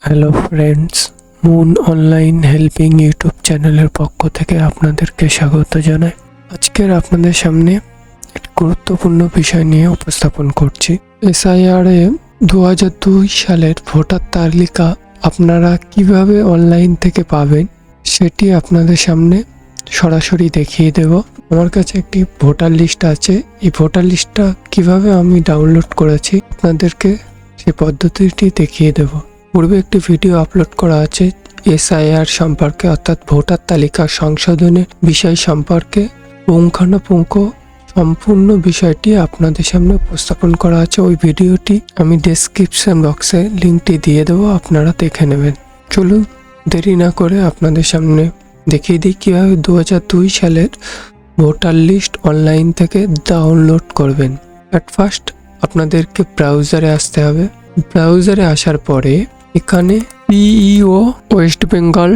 Hello friends, moon online helping YouTube চ্যানেলের পক্ষ থেকে আপনাদেরকে স্বাগত জানাই। আজকের আপনাদের সামনে একটি গুরুত্বপূর্ণ বিষয় নিয়ে উপস্থাপন করছি। SIR এ 2002 সালের ভোটার তালিকা আপনারা কিভাবে অনলাইন থেকে পাবেন সেটি আপনাদের সামনে সরাসরি দেখিয়ে দেব। আমার কাছে একটি ভোটার লিস্ট আছে। এই ভোটার লিস্টটা কিভাবে আমি ডাউনলোড করেছি আপনাদেরকে সেই পদ্ধতিটি দেখিয়ে দেব। পূর্বে একটি ভিডিও আপলোড করা আছে SIR সম্পর্কে, অর্থাৎ ভোটার তালিকা সংশোধনের বিষয় সম্পর্কে পুঙ্খানুপুঙ্খ সম্পূর্ণ বিষয়টি আপনাদের সামনে উপস্থাপন করা আছে। ওই ভিডিওটি আমি ডেসক্রিপশন বক্সে লিঙ্কটি দিয়ে দেবো, আপনারা দেখে নেবেন। চলুন দেরি না করে আপনাদের সামনে দেখিয়ে দিই কীভাবে 2002 সালের ভোটার লিস্ট অনলাইন থেকে ডাউনলোড করবেন। অ্যাট ফার্স্ট আপনাদেরকে ব্রাউজারে আসতে হবে। ব্রাউজারে আসার পরে এখানে PEO ওয়েস্ট বেঙ্গল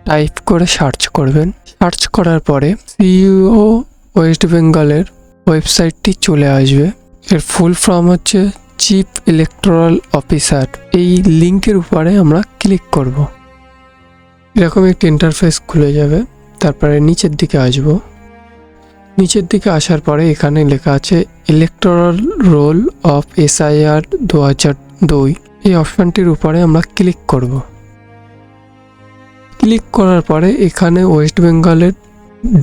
টাইপ করে সার্চ করবেন। সার্চ করার পরে PEO ওয়েস্ট বেঙ্গলের ওয়েবসাইটটি চলে আসবে। এর ফুল ফর্ম হচ্ছে চিফ ইলেকটোরাল অফিসার। এই লিঙ্কের উপরে আমরা ক্লিক করব। এরকম একটি ইন্টারফেস খুলে যাবে। তারপরে নিচের দিকে আসব। নিচের দিকে আসার পরে এখানে লেখা আছে ইলেকটোরাল রোল অফ SIR 2002। এই অপশনটির উপরে আমরা ক্লিক করব। ক্লিক করার পরে এখানে ওয়েস্ট বেঙ্গলের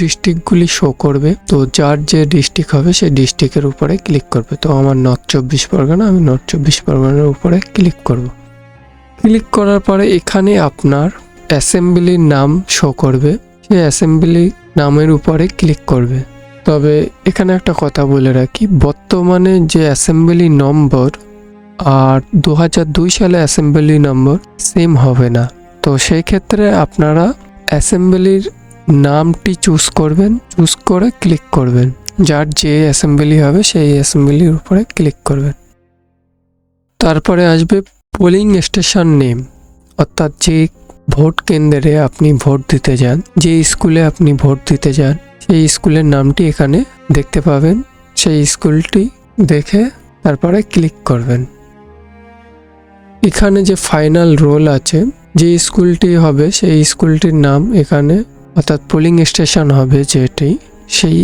ডিস্ট্রিক্টগুলি শো করবে। তো যার যে ডিস্ট্রিক্ট হবে সেই ডিস্ট্রিক্টের উপরে ক্লিক করবে। তো আমার নর্থ 24 পরগনা, আমি নর্থ 24 পরগনার উপরে ক্লিক করব। ক্লিক করার পরে এখানে আপনার অ্যাসেম্বলির নাম শো করবে। সেই অ্যাসেম্বলি নামের উপরে ক্লিক করবে। তবে এখানে একটা কথা বলে রাখি, বর্তমানে যে অ্যাসেম্বলি নম্বর আর 2002 সালে অ্যাসেম্বলি নম্বর সেম হবে না। তো সেই ক্ষেত্রে আপনারা অ্যাসেম্বলির নামটি চুজ করবেন, চুজ করে ক্লিক করবেন। যার যে অ্যাসেম্বলি হবে সেই অ্যাসেম্বলির উপরে ক্লিক করবেন। তারপরে আসবে পোলিং স্টেশন নেম, অর্থাৎ যে ভোট কেন্দ্রে আপনি ভোট দিতে যান, যে স্কুলে আপনি ভোট দিতে যান সেই স্কুলের নামটি এখানে দেখতে পাবেন। সেই স্কুলটি দেখে তারপরে ক্লিক করবেন। এখানে যে ফাইনাল রোল আছে, যে স্কুলটি হবে সেই স্কুলটির নাম এখানে, অর্থাৎ পোলিং স্টেশন হবে যেটি, সেই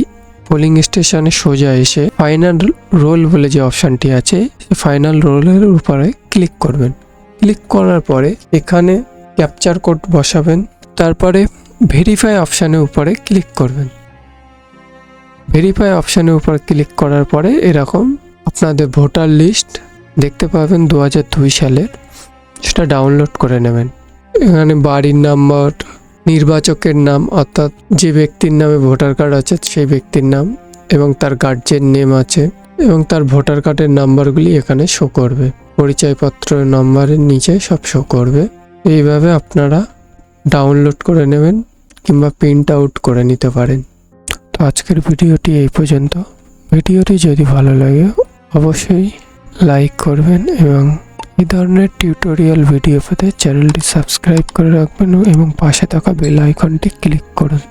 পোলিং স্টেশনে সোজা এসে ফাইনাল রোল বলে যে অপশানটি আছে সেই ফাইনাল রোলের উপরে ক্লিক করবেন। ক্লিক করার পরে এখানে ক্যাপচার কোড বসাবেন। তারপরে ভেরিফাই অপশানের উপরে ক্লিক করবেন। ভেরিফাই অপশানের উপর ক্লিক করার পরে এরকম আপনাদের ভোটার লিস্ট দেখতে পাবেন 2002 সালের। সেটা ডাউনলোড করে নেবেন। এখানে বাড়ির নাম্বার, নির্বাচকের নাম অর্থাৎ যে ব্যক্তির নামে ভোটার কার্ড আছে সেই ব্যক্তির নাম, এবং তার গার্জেন নেম আছে, এবং তার ভোটার কার্ডের নাম্বারগুলি এখানে শো করবে। পরিচয়পত্রের নাম্বারের নিচে সব শো করবে। এইভাবে আপনারা ডাউনলোড করে নেবেন কিংবা প্রিন্ট আউট করে নিতে পারেন। তো আজকের ভিডিওটি এই পর্যন্ত। ভিডিওটি যদি ভালো লাগে অবশ্যই লাইক করবেন এবং এই ধরনের টিউটোরিয়াল ভিডিও পেতে চ্যানেলটি সাবস্ক্রাইব করে রাখবেন এবং পাশে থাকা বেল আইকনটি ক্লিক করুন।